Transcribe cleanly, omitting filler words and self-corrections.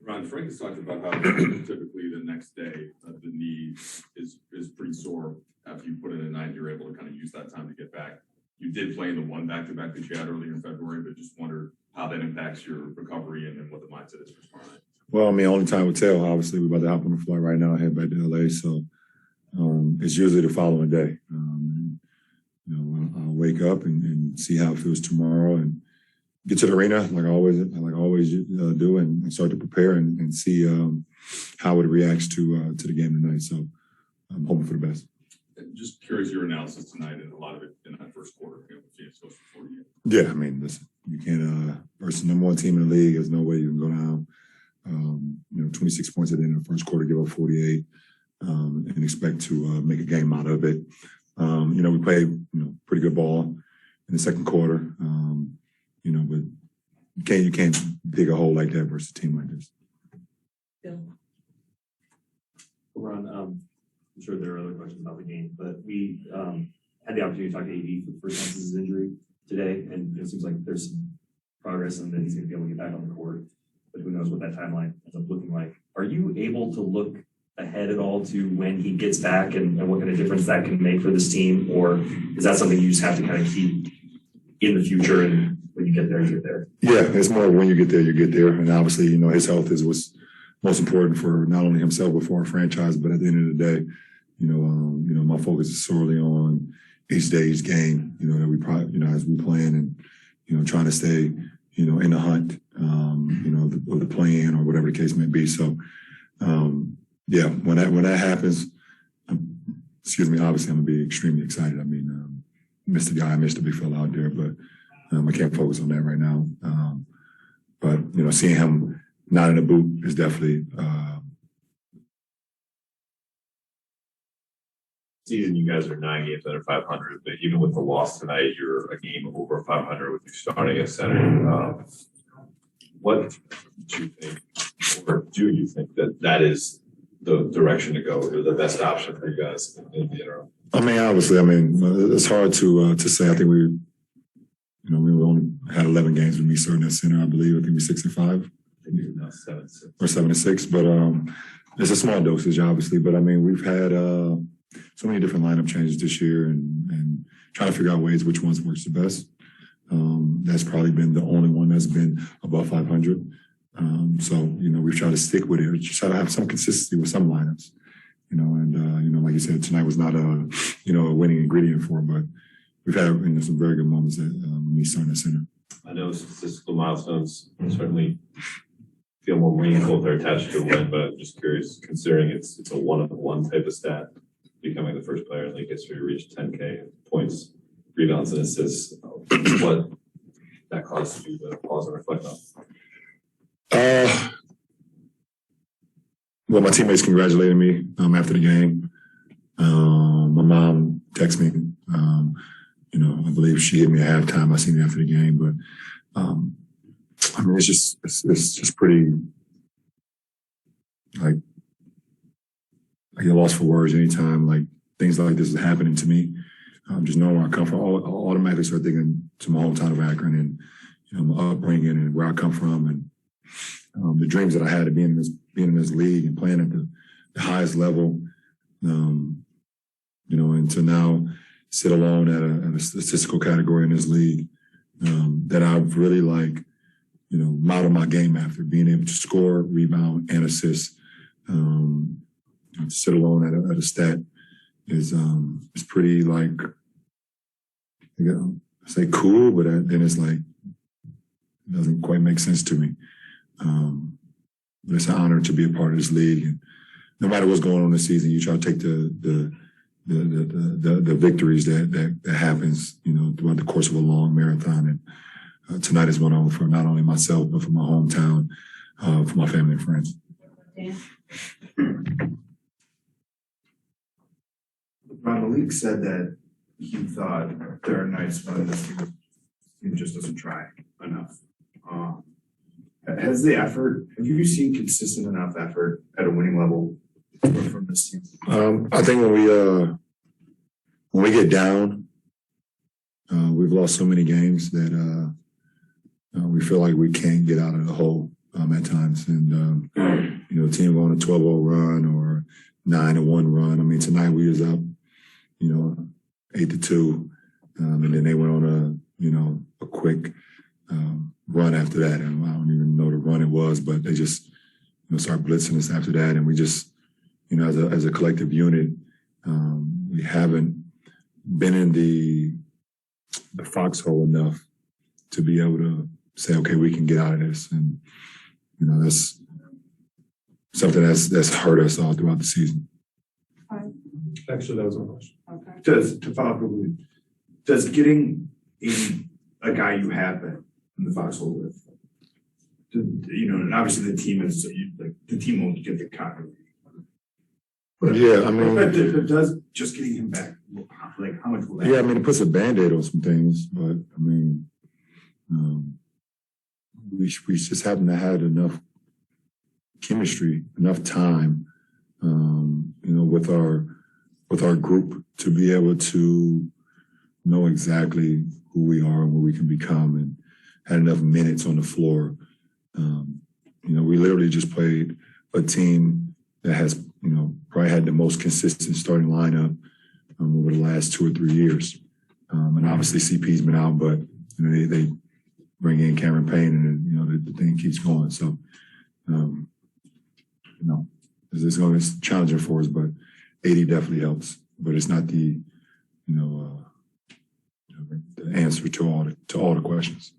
Ron, Frank has talked about how typically the next day the knee is pretty sore after you put in a night. You're able to kind of use that time to get back. You did play in the one back-to-back that you had earlier in February, but just wonder how that impacts your recovery and what the mindset is for tomorrow night. Well, I mean, only time will tell. Obviously, we're about to hop on the flight right now, head back to LA. So it's usually the following day. I'll wake up and see how it feels tomorrow, and get to the arena like I always do, and start to prepare and see how it reacts to the game tonight. So I'm hoping for the best. Just curious your analysis tonight, and a lot of it in that first quarter. Yeah, I mean, listen, you can't versus the number one team in the league. There's no way you can go down. 26 points at the end of the first quarter, give up 48, and expect to make a game out of it. We played pretty good ball in the second quarter. But you can't dig a hole like that versus a team like this. Yeah. Ron, I'm sure there are other questions about the game, but we had the opportunity to talk to AD for the first time since his injury today, and it seems like there's some progress and that he's going to be able to get back on the court. But who knows what that timeline ends up looking like. Are you able to look ahead at all to when he gets back and what kind of difference that can make for this team? Or is that something you just have to kind of keep in the future, and when you get there, you get there? Yeah, it's more when you get there, you get there. And obviously, his health is what's most important for not only himself, but for our franchise. But at the end of the day, my focus is solely on each day's game, that we probably, as we plan and, trying to stay, in the hunt, or the play-in or whatever the case may be. So, when that happens, obviously I'm going to be extremely excited. I mean, missed the guy, missed the big fella out there, but I can't focus on that right now. But, seeing him not in the boot is definitely season, you guys are 9 games under 500, but even with the loss tonight, you're a game over 500 with you starting at center. What do you think, or do you think that is the direction to go, or the best option for you guys in the interim? I mean, obviously, it's hard to say. I think we only had 11 games with me starting at center. I believe. I think we're 6-5. No, 7-6. Or 7-6, but it's a small dosage, obviously. But I mean, we've had so many different lineup changes this year, and trying to figure out ways which ones works the best. That's probably been the only one that's been above 500. So we've tried to stick with it. Just try to have some consistency with some lineups. Like you said, tonight was not a winning ingredient for it, but we've had some very good moments at me starting at center. I know statistical milestones certainly feel more meaningful if they're attached to a win, but I'm just curious, considering it's a one-of-one type of stat, becoming the first player in league history to reach 10K points, rebounds, and assists, what that caused you to pause and reflect on? Well, my teammates congratulated me after the game. My mom texted me. I believe she hit me at halftime. I seen it after the game, but it's just pretty, like, I get lost for words anytime like things like this is happening to me. Just knowing where I come from, I automatically start thinking to my hometown of Akron and my upbringing and where I come from, and the dreams that I had of being in this league and playing at the highest level. And to now sit alone at a statistical category in this league that I've really modeled my game after, being able to score, rebound, and assist. To sit alone at a stat is pretty I say cool, but then it's like it doesn't quite make sense to me. But it's an honor to be a part of this league, and no matter what's going on this season, you try to take the victories that happens throughout the course of a long marathon. And tonight is one of them for not only myself but for my hometown, for my family and friends. Yeah. Ron, Malik said that he thought there are nights when this team just doesn't try enough. Have you seen consistent enough effort at a winning level from this team? I think when we get down, we've lost so many games that we feel like we can't get out of the hole. at times. And, you know, the team go on a 12-0 run or 9-1 run. I mean, tonight we was up, you know, 8-2. And then they went on a quick run after that. And I don't even know the run it was, but they just, you know, started blitzing us after that. And we just, you know, as a collective unit, we haven't been in the foxhole enough to be able to say, okay, we can get out of this. And, you know, that's something that's hurt us all throughout the season. Actually, that was my question. Okay. To follow up quickly, does getting a guy you have been in the foxhole with, you know, and obviously the team is like the team won't get the continuity. Yeah, I mean, But does just getting him back, like how much will that? yeah, I mean, it puts a Band-Aid on some things, but I mean, we just haven't had enough chemistry, enough time, you know, with our group to be able to know exactly who we are and what we can become, and had enough minutes on the floor. You know, we literally just played a team that has, you know, probably had the most consistent starting lineup over the last 2 or 3 years. And obviously CP's been out, but you know, they bring in Cameron Payne, and you know the thing keeps going. So, you know, it's challenging for us, but 80 definitely helps. But it's not the, you know, the answer to all the questions.